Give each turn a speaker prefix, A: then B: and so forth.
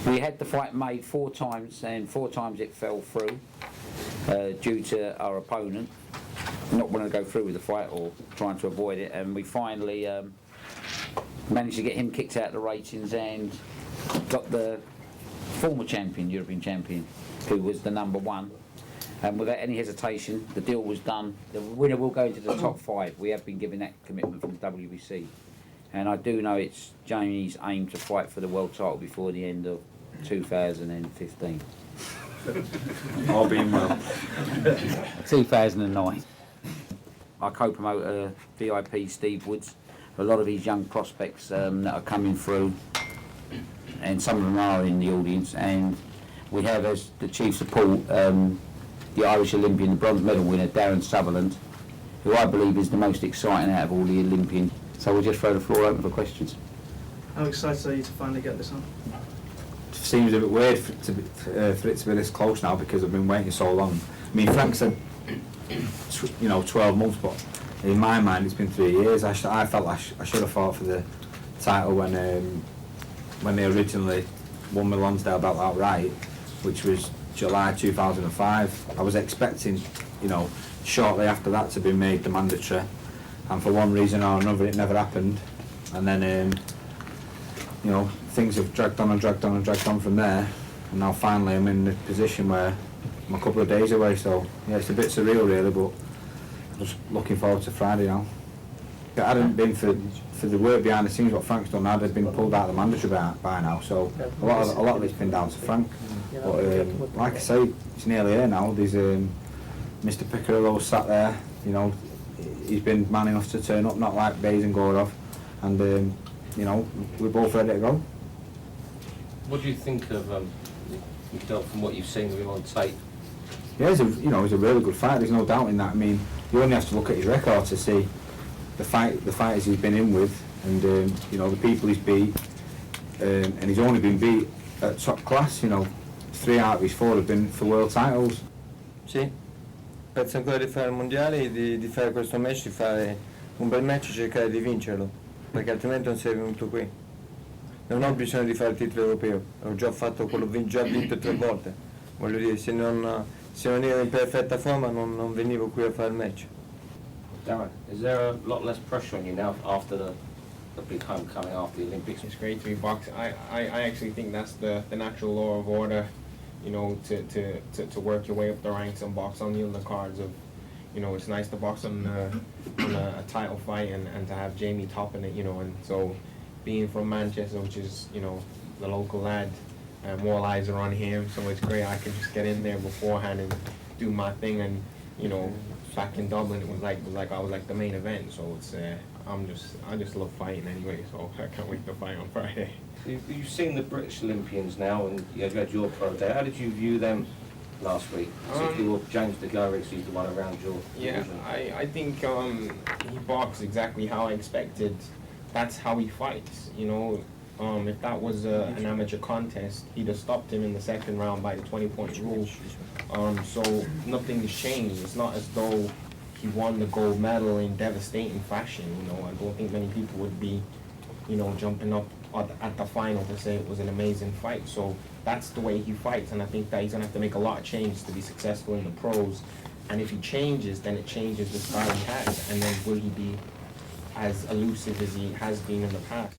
A: We had the fight made 4 times, and 4 times it fell through due to our opponent not wanting to go through with the fight or trying to avoid it, and we finally managed to get him kicked out of the ratings and got the former champion, European champion, who was the #1. And without any hesitation, the deal was done. The winner will go into the top 5. We have been given that commitment from the WBC. And I do know it's Jamie's aim to fight for the world title before the end of 2015.
B: All being well.
A: 2009. Our co-promoter, VIP Steve Woods, a lot of these young prospects that are coming through, and some of them are in the audience, and we have as the chief support the Irish Olympian, the bronze medal winner, Darren Sutherland, who I believe is the most exciting out of all the Olympians. So we'll just throw the floor open for questions.
C: How excited are you to finally get this on?
B: Seems a bit weird for it to be this close now, because I've been waiting so long. I mean, Frank said, 12 months, but in my mind it's been 3 years. I felt I should have fought for the title when they originally won my Lonsdale belt outright, which was July 2005. I was expecting, shortly after that to be made the mandatory, and for one reason or another it never happened. And then, things have dragged on and dragged on and dragged on from there, and now finally I'm in the position where I'm a couple of days away. So yeah, it's a bit surreal really, but I'm just looking forward to Friday now. If it hadn't been for the work behind the scenes, what Frank's done, I'd have been pulled out of the mandatory by now. So a lot of it's been down to Frank. But like I say, it's nearly here now. There's Mr. Piccirillo sat there. He's been man enough to turn up, not like Bays and Gorov, and we're both ready to go.
D: What do you think of Michele from what you've seen of him on tape?
B: Yeah, he's a really good fighter. There's no doubt in that. I mean, you only have to look at his record to see the fighters he's been in with, and the people he's beat, and he's only been beat at top class. 3 out of his 4 have been for world titles.
E: Sì, penso ancora di fare il mondiale, di fare questo match, di fare un bel match e cercare di vincerlo, perché altrimenti non sei venuto qui. Non ho bisogno di fare il titolo europeo, ho già fatto quello, già vinto 3 volte. Voglio dire, se non ero in perfetta forma non venivo qui a fare il match.
D: Darren, is there a lot less pressure on you now after the big homecoming after the Olympics?
F: It's great to be boxing. I actually think that's the natural law of order, to work your way up the ranks and box on the undercards of, it's nice to box on a title fight and to have Jamie topping it, and so being from Manchester, which is, the local lad, more eyes are on him, so it's great. I can just get in there beforehand and do my thing, and back in Dublin it was like I was like the main event, so it's I just love fighting anyway, so I can't wait to fight on Friday.
D: You've seen the British Olympians now, and you had your pro day. How did you view them last week? Particularly James De Goerix, he's the one around your division.
F: I think he boxed exactly how I expected. That's how he fights, if that was an amateur contest, he'd have stopped him in the 2nd round by the 20-point rule. So nothing has changed. It's not as though he won the gold medal in devastating fashion. I don't think many people would be, jumping up at the final to say it was an amazing fight. So that's the way he fights, and I think that he's gonna have to make a lot of changes to be successful in the pros. And if he changes, then it changes the style he has, and then will he be as elusive as he has been in the past?